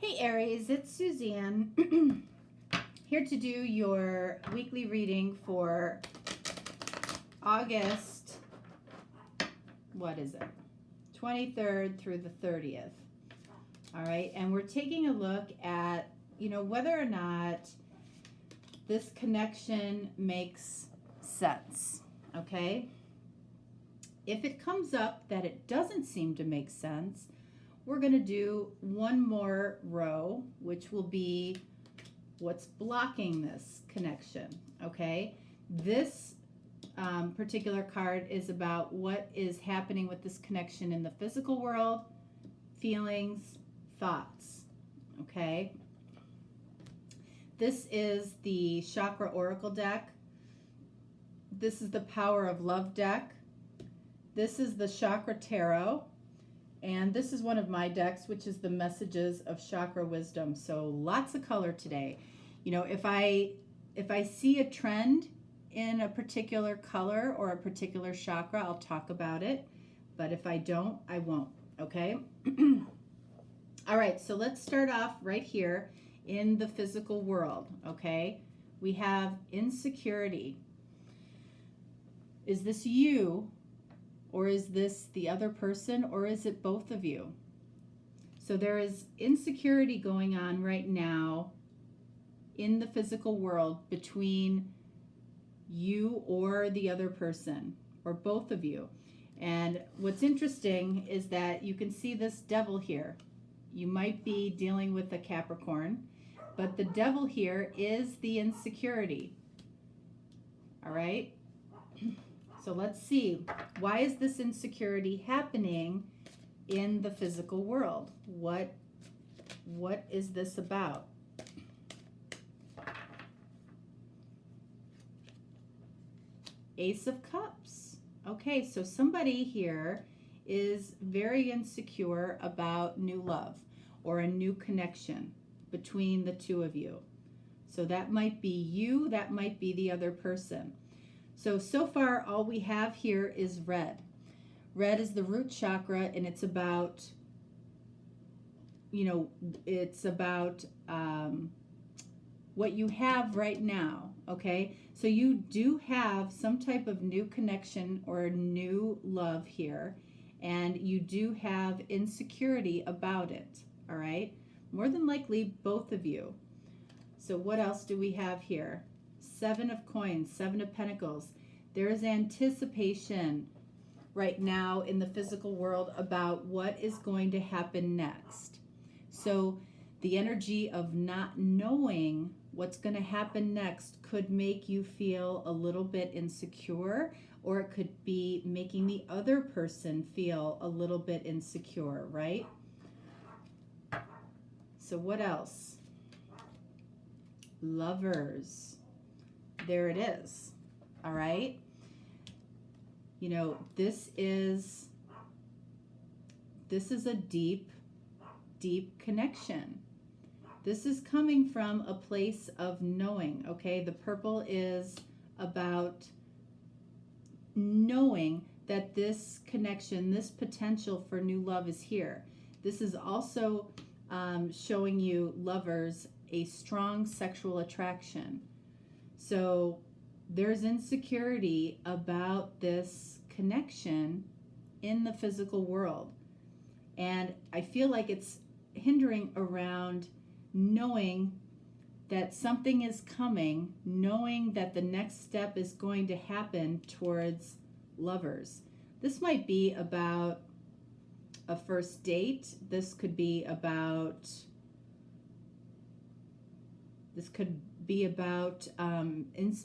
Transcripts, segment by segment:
Hey Aries, it's Suzanne here to do your weekly reading for August, what is it, 23rd through the 30th. All right, and we're taking a look at, whether or not this connection makes sense, okay? If it comes up that it doesn't seem to make sense, we're going to do one more row, which will be what's blocking this connection, okay? This particular card is about what is happening with this connection in the physical world, feelings, thoughts, okay? This is the Chakra Oracle deck. This is the Power of Love deck. This is the Chakra Tarot. And this is one of my decks, which is the Messages of Chakra Wisdom. So lots of color today. If I see a trend in a particular color or a particular chakra, I'll talk about it. But if I don't, I won't, okay? All right, so let's start off right here in the physical world, okay? We have insecurity. Is this you? Or is this the other person, or is it both of you? So there is insecurity going on right now in the physical world between you or the other person, or both of you. And what's interesting is that you can see this devil here. You might be dealing with a Capricorn, but the devil here is the insecurity. All right? So let's see, why is this insecurity happening in the physical world? What is this about? Ace of Cups. Okay, so somebody here is very insecure about new love or a new connection between the two of you. So that might be you, that might be the other person. So far, all we have here is red. Red is the root chakra, and it's about, what you have right now, okay? So you do have some type of new connection or new love here, and you do have insecurity about it, all right? More than likely, both of you. So what else do we have here? Seven of Coins, Seven of Pentacles. There is anticipation right now in the physical world about what is going to happen next. So the energy of not knowing what's going to happen next could make you feel a little bit insecure, or it could be making the other person feel a little bit insecure, right? So what else? Lovers. There it is. All right. This is a deep, deep connection. This is coming from a place of knowing, okay? The purple is about knowing that this connection, this potential for new love is here. This is also showing you, lovers, a strong sexual attraction. So there's insecurity about this connection in the physical world. And I feel like it's hindering around knowing that something is coming, knowing that the next step is going to happen towards lovers. This might be about a first date. This could be about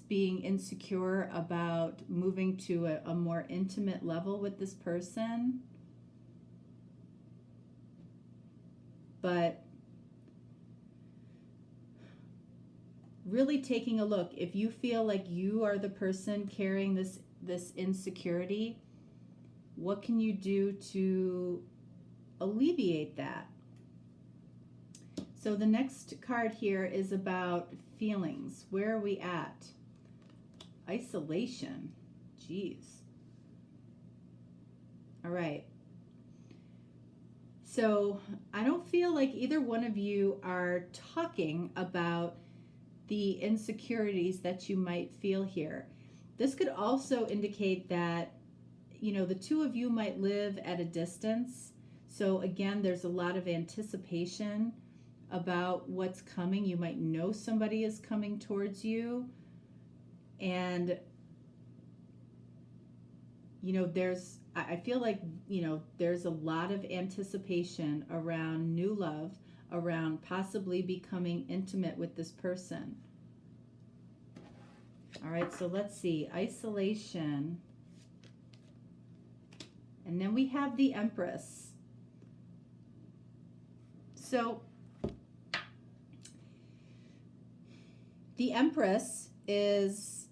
being insecure about moving to a more intimate level with this person. But really taking a look, if you feel like you are the person carrying this insecurity, what can you do to alleviate that? So the next card here is about feelings. Where are we at? Isolation. Jeez. All right. So I don't feel like like either one of you are talking about the insecurities that you might feel here. This could also indicate that, you know, the two of you might live at a distance. So again, there's a lot of anticipation about what's coming. You might know somebody is coming towards you. And, you know, I feel like, you know, there's a lot of anticipation around new love, around possibly becoming intimate with this person. All right, so let's see. Isolation. And then we have the Empress. So the Empress is,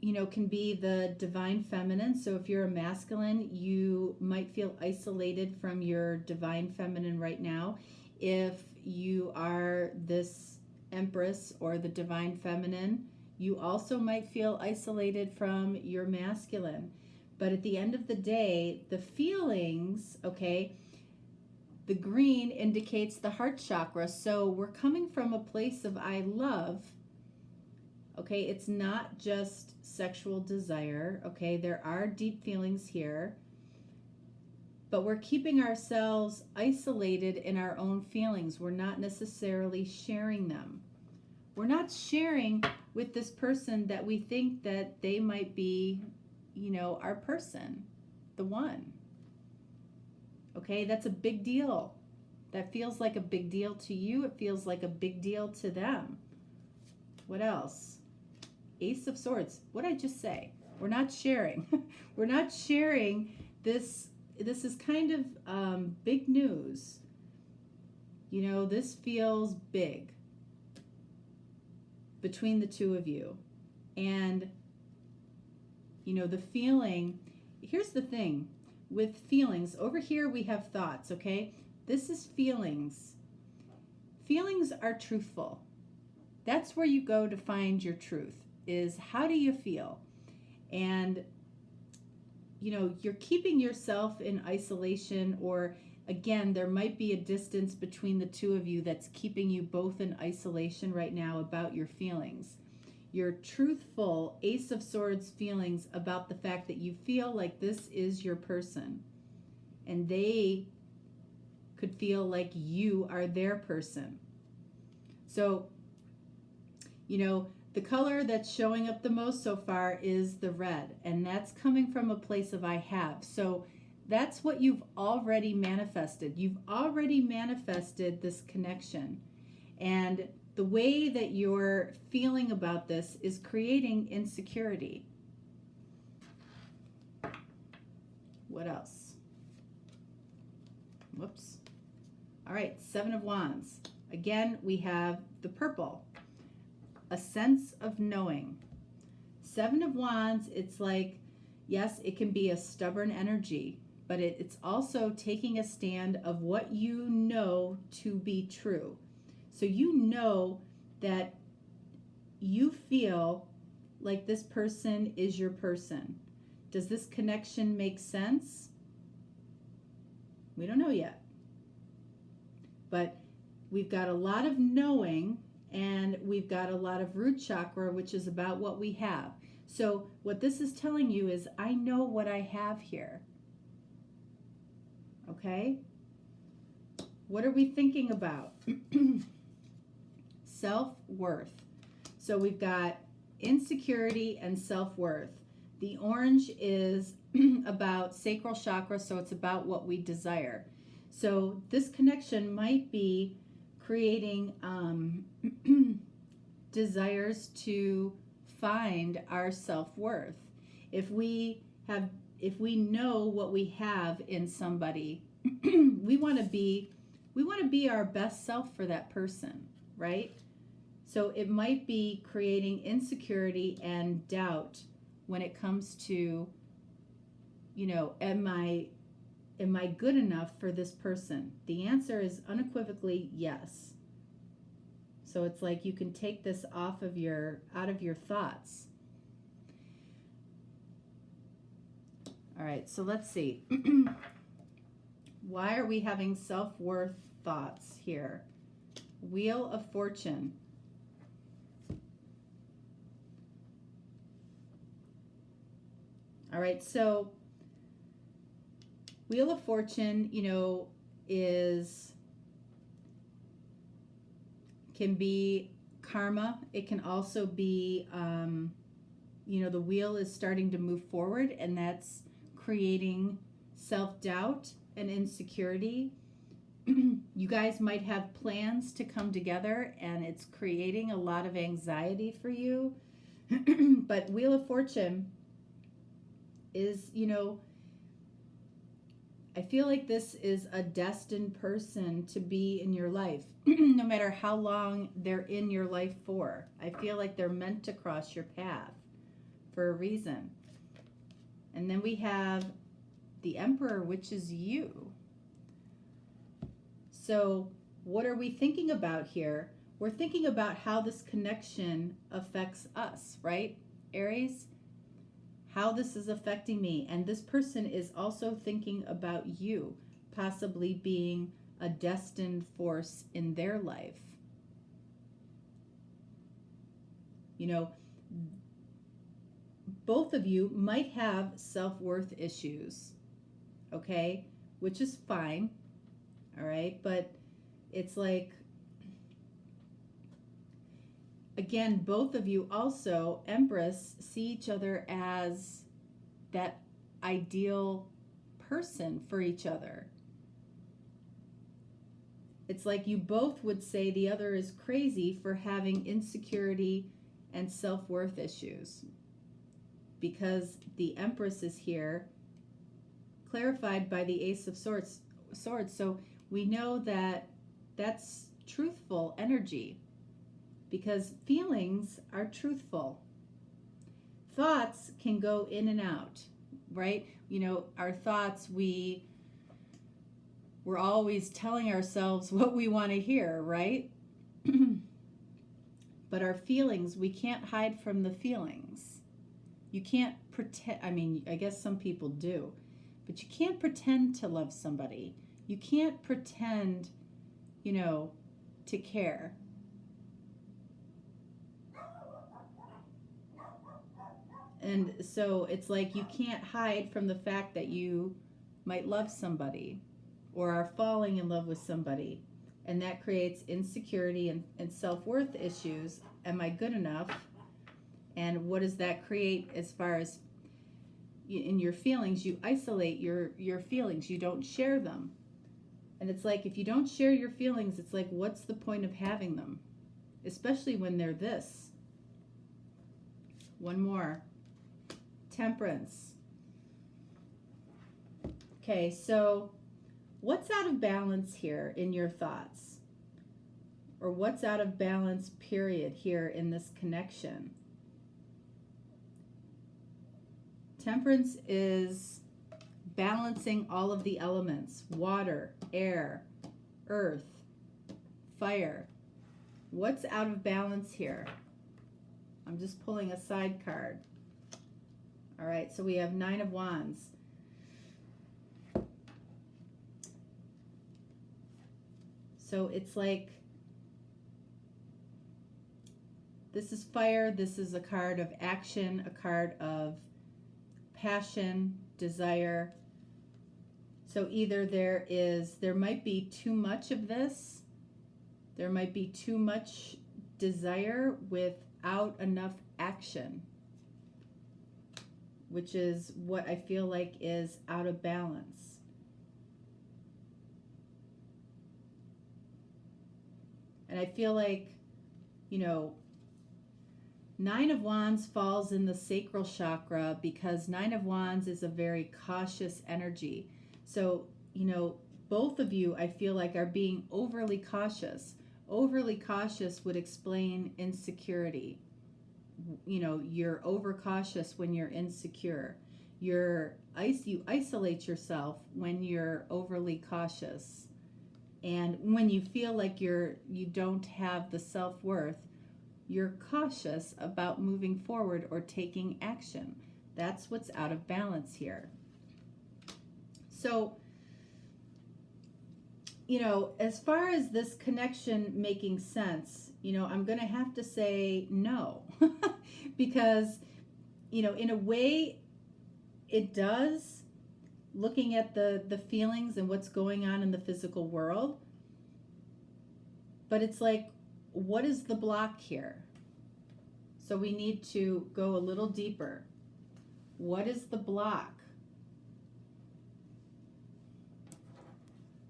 you know, can be the divine feminine. So if you're a masculine, you might feel isolated from your divine feminine right now. If you are this Empress or the divine feminine, you also might feel isolated from your masculine. But at the end of the day, the feelings, okay, the green indicates the heart chakra. So we're coming from a place of I love. Okay, it's not just sexual desire. Okay, there are deep feelings here. But we're keeping ourselves isolated in our own feelings. We're not necessarily sharing them. We're not sharing with this person that we think that they might be, you know, our person, the one. Okay, that's a big deal. That feels like a big deal to you. It feels like a big deal to them. What else? Ace of Swords. What did I just say? We're not sharing. We're not sharing this. This is kind of big news. You know, this feels big between the two of you. And, you know, the feeling, here's the thing with feelings. Over here we have thoughts, okay? This is feelings. Feelings are truthful. That's where you go to find your truth, is how do you feel? And, you know, you're keeping yourself in isolation, or again, there might be a distance between the two of you that's keeping you both in isolation right now about your feelings. Your truthful Ace of Swords feelings about the fact that you feel like this is your person, and they could feel like you are their person. So, you know, the color that's showing up the most so far is the red, and that's coming from a place of I have. So that's what you've already manifested. You've already manifested this connection. And the way that you're feeling about this is creating insecurity. What else? Whoops. All right, Seven of Wands. Again, we have the purple. A sense of knowing. Seven of Wands, it's like, yes, it can be a stubborn energy, but it's also taking a stand of what you know to be true. So you know that you feel like this person is your person. Does this connection make sense? We don't know yet. But we've got a lot of knowing, and we've got a lot of root chakra, which is about what we have. So what this is telling you is, I know what I have here. Okay? What are we thinking about? Self-worth. So we've got insecurity and self-worth. The orange is about sacral chakra, so it's about what we desire. So this connection might be creating desires to find our self-worth. If we know what we have in somebody, we want to be our best self for that person, right? So it might be creating insecurity and doubt when it comes to, you know, am I good enough for this person? The answer is unequivocally yes. So it's like you can take this out of your thoughts. All right, so let's see. Why are we having self-worth thoughts here. Wheel of Fortune. All right, so Wheel of Fortune, you know, can be karma. It can also be, you know, the wheel is starting to move forward, and that's creating self-doubt and insecurity. You guys might have plans to come together, and it's creating a lot of anxiety for you. But Wheel of Fortune is, you know, I feel like this is a destined person to be in your life, no matter how long they're in your life for. I feel like they're meant to cross your path for a reason. And then we have the Emperor, which is you. So what are we thinking about here? We're thinking about how this connection affects us, right, Aries? How this is affecting me. And this person is also thinking about you, possibly being a destined force in their life. You know, both of you might have self-worth issues, okay? Which is fine, all right? But it's like, again, both of you also, Empress, see each other as that ideal person for each other. It's like you both would say the other is crazy for having insecurity and self-worth issues, because the Empress is here, clarified by the Ace of Swords. So we know that that's truthful energy, because feelings are truthful. Thoughts can go in and out, right? You know, our thoughts, we're always telling ourselves what we want to hear, right? But our feelings, we can't hide from the feelings. You can't pretend, I mean, I guess some people do, but you can't pretend to love somebody. You can't pretend, you know, to care. And so it's like you can't hide from the fact that you might love somebody or are falling in love with somebody. And that creates insecurity and self-worth issues. Am I good enough? And what does that create as far as in your feelings? You isolate your feelings. You don't share them. And it's like, if you don't share your feelings, it's like, what's the point of having them? Especially when they're this. One more. Temperance. Okay, so what's out of balance here in your thoughts? Or what's out of balance, period, here in this connection? Temperance is balancing all of the elements: water, air, earth, fire. What's out of balance here? I'm just pulling a side card. All right, so we have Nine of Wands. So it's like, this is fire, this is a card of action, a card of passion, desire. So either there might be too much of this, there might be too much desire without enough action, which is what I feel like is out of balance. And I feel like, you know, Nine of Wands falls in the sacral chakra because Nine of Wands is a very cautious energy. So, you know, both of you, I feel like, are being overly cautious. Overly cautious would explain insecurity. You know, you're overcautious when you're insecure. You isolate yourself when you're overly cautious. And when you feel like you don't have the self-worth, you're cautious about moving forward or taking action. That's what's out of balance here. So, as far as this connection making sense, I'm going to have to say no. Because, in a way it does, looking at the feelings and what's going on in the physical world. But it's like, what is the block here? So we need to go a little deeper. What is the block?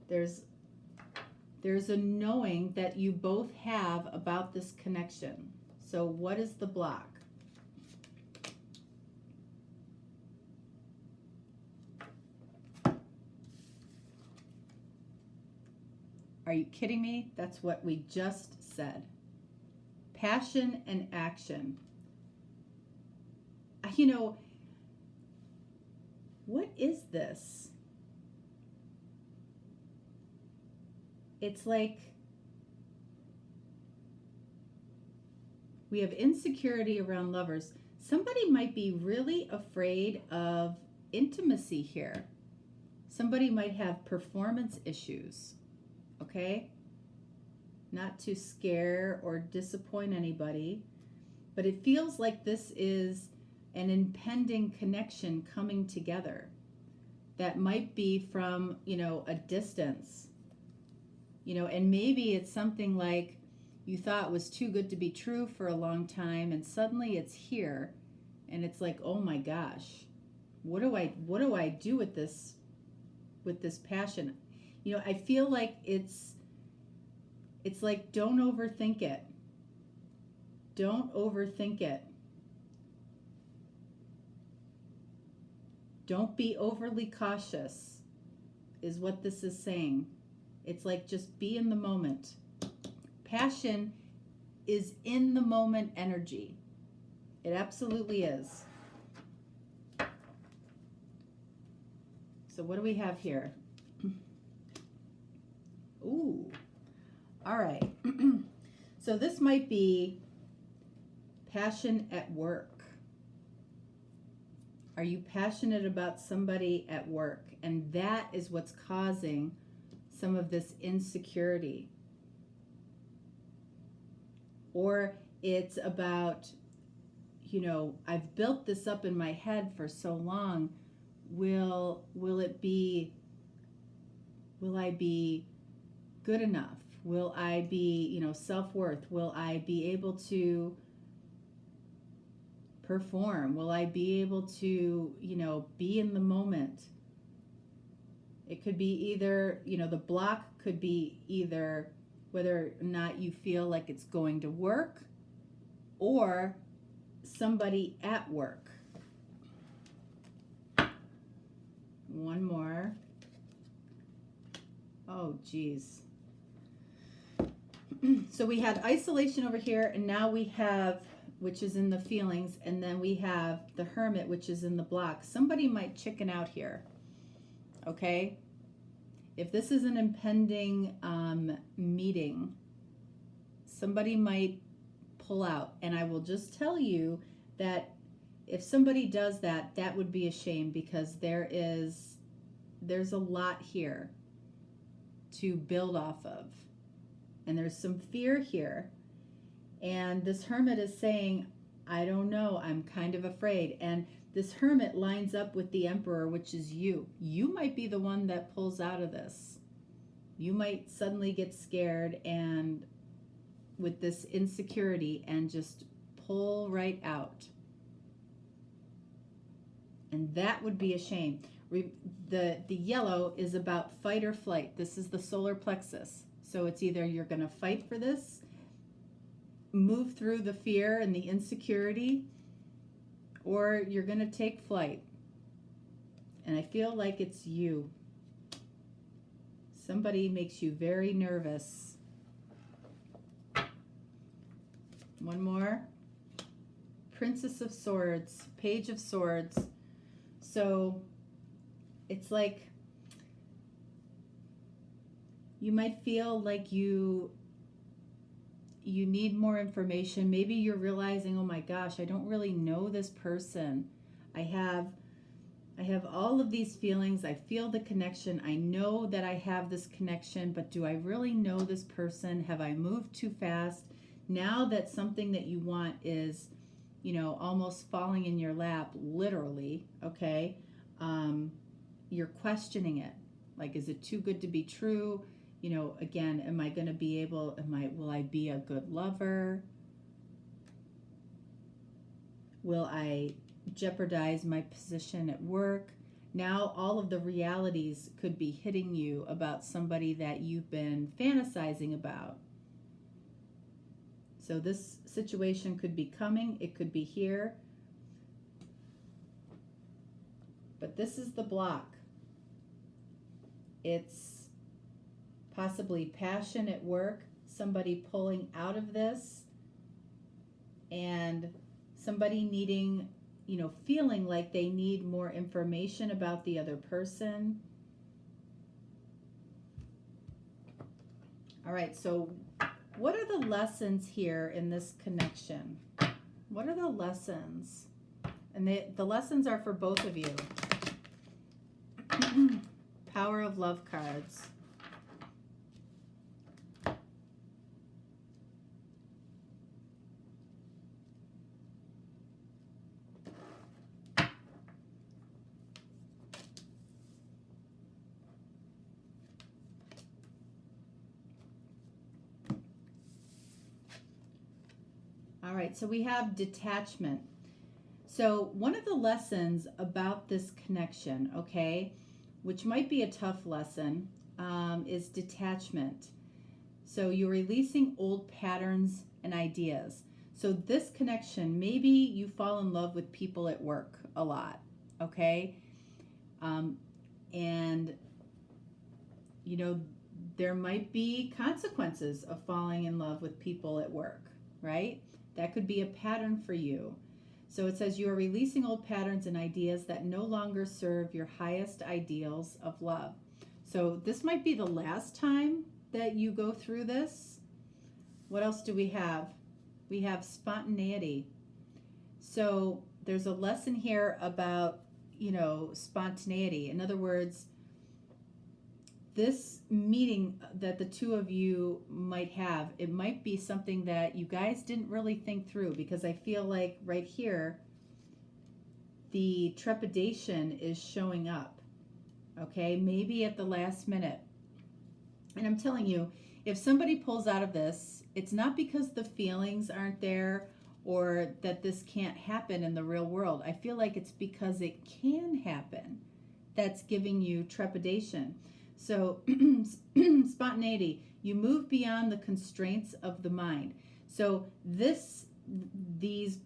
There's a knowing that you both have about this connection. So what is the block? Are you kidding me? That's what we just said. Passion and action. What is this? It's like we have insecurity around lovers. Somebody might be really afraid of intimacy here. Somebody might have performance issues, okay? Not to scare or disappoint anybody, but it feels like this is an impending connection coming together that might be from, a distance. And maybe it's something like you thought was too good to be true for a long time, and suddenly it's here, and it's like, oh my gosh, what do I do with this passion? I feel like it's like, don't overthink it. Don't overthink it. Don't be overly cautious, is what this is saying. It's like, just be in the moment. Passion is in the moment energy. It absolutely is. So what do we have here? Ooh. All right. So this might be passion at work. Are you passionate about somebody at work? And that is what's causing some of this insecurity. Or it's about, I've built this up in my head for so long. Will I be good enough? Will I be, self-worth? Will I be able to perform? Will I be able to, be in the moment? It could be either, the block could be either whether or not you feel like it's going to work, or somebody at work. One more. Oh, geez. So we had isolation over here, and now we have, which is in the feelings, and then we have the hermit, which is in the block. Somebody might chicken out here, okay? If this is an impending meeting, somebody might pull out. And I will just tell you that if somebody does that, that would be a shame, because there's a lot here to build off of. And there's some fear here. And this hermit is saying, I don't know, I'm kind of afraid. And this hermit lines up with the emperor, which is you. You might be the one that pulls out of this. You might suddenly get scared and with this insecurity and just pull right out. And that would be a shame. The yellow is about fight or flight. This is the solar plexus. So it's either you're going to fight for this, move through the fear and the insecurity, or you're going to take flight. And I feel like it's you. Somebody makes you very nervous. One more. Princess of Swords, Page of Swords. So it's like you might feel like you need more information. Maybe you're realizing, oh my gosh, I don't really know this person. I have I have all of these feelings. I feel the connection. I know that I have this connection, but do I really know this person? Have I moved too fast? Now that something that you want is, you know, almost falling in your lap, literally, okay? You're questioning it. Like, is it too good to be true? You know, again, am I going to be able, will I be a good lover? Will I jeopardize my position at work? Now all of the realities could be hitting you about somebody that you've been fantasizing about. So this situation could be coming, it could be here. But this is the block. It's possibly passion at work, somebody pulling out of this, and somebody needing, you know, feeling like they need more information about the other person. All right, so what are the lessons here in this connection? What are the lessons? And the lessons are for both of you. Power of Love cards. All right, so we have detachment. So one of the lessons about this connection, okay, which might be a tough lesson, is detachment. So you're releasing old patterns and ideas. So this connection, maybe you fall in love with people at work a lot, okay? And, you know, there might be consequences of falling in love with people at work, right? That could be a pattern for you. So it says you are releasing old patterns and ideas that no longer serve your highest ideals of love. So this might be the last time that you go through this. What else do we have? We have spontaneity. So there's a lesson here about, you know, spontaneity. In other words, this meeting that the two of you might have, it might be something that you guys didn't really think through, because I feel like right here, the trepidation is showing up, okay? Maybe at the last minute. And I'm telling you, if somebody pulls out of this, it's not because the feelings aren't there or that this can't happen in the real world. I feel like it's because it can happen that's giving you trepidation. So spontaneity, you move beyond the constraints of the mind. So these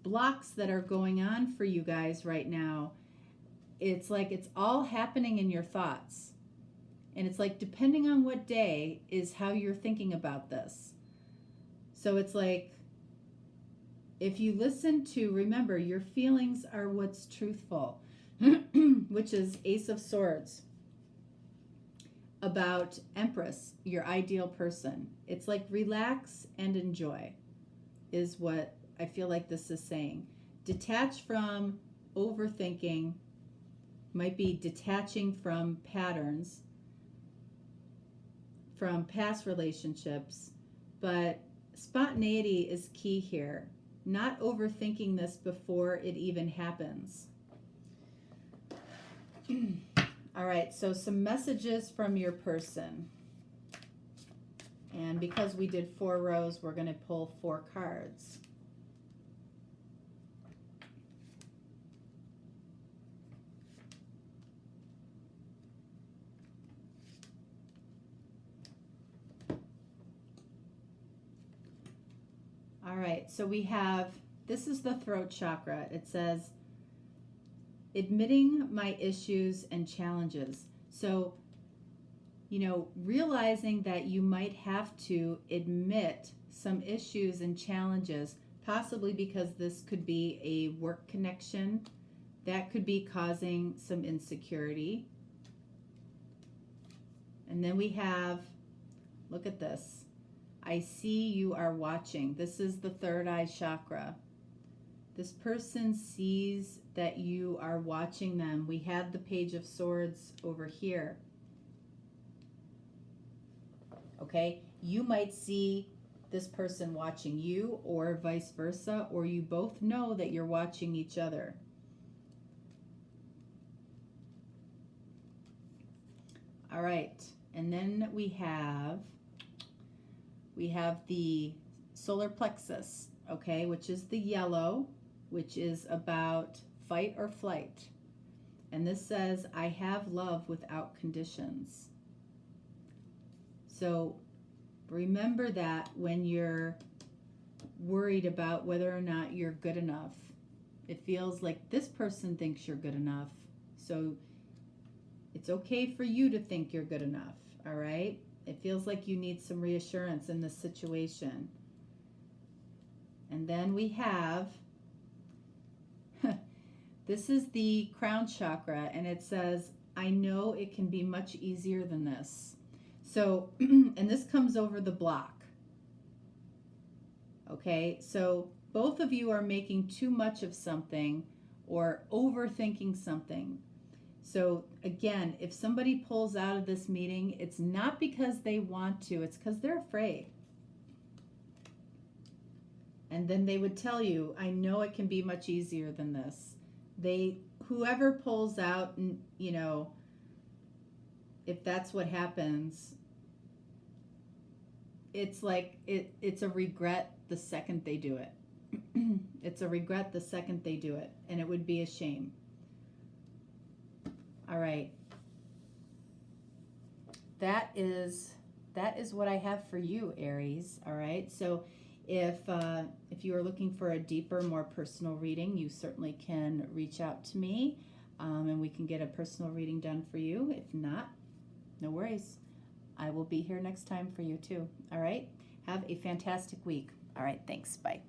blocks that are going on for you guys right now, it's like it's all happening in your thoughts. And it's like, depending on what day is how you're thinking about this. So it's like, if you listen to, remember, your feelings are what's truthful, which is Ace of Swords. About Empress, your ideal person. It's like relax and enjoy is what I feel like this is saying. Detach from overthinking, might be detaching from patterns, from past relationships, but spontaneity is key here. Not overthinking this before it even happens. All right, so some messages from your person. And because we did 4 rows, we're going to pull 4 cards. All right, so we have, this is the throat chakra. It says, admitting my issues and challenges. So, you know, realizing that you might have to admit some issues and challenges, possibly because this could be a work connection that could be causing some insecurity. And then we have, look at this. I see you are watching. This is the third eye chakra. This person sees that you are watching them. We have the Page of Swords over here. Okay, you might see this person watching you or vice versa, or you both know that you're watching each other. All right, and then we have the solar plexus, okay, which is the yellow, which is about fight or flight. And this says, I have love without conditions. So remember that when you're worried about whether or not you're good enough. It feels like this person thinks you're good enough. So it's okay for you to think you're good enough, all right? It feels like you need some reassurance in this situation. And then we have, this is the Crown Chakra, and it says, I know it can be much easier than this. So, and this comes over the block. Okay, so both of you are making too much of something or overthinking something. So again, if somebody pulls out of this meeting, it's not because they want to, it's because they're afraid. And then they would tell you, I know it can be much easier than this. Whoever pulls out, you know, if that's what happens, it's like, it's a regret the second they do it. It's a regret the second they do it, and it would be a shame. All right. That is what I have for you, Aries. All right. So if you are looking for a deeper, more personal reading, you certainly can reach out to me, and we can get a personal reading done for you. If not, no worries. I will be here next time for you too. All right. Have a fantastic week. All right. Thanks. Bye.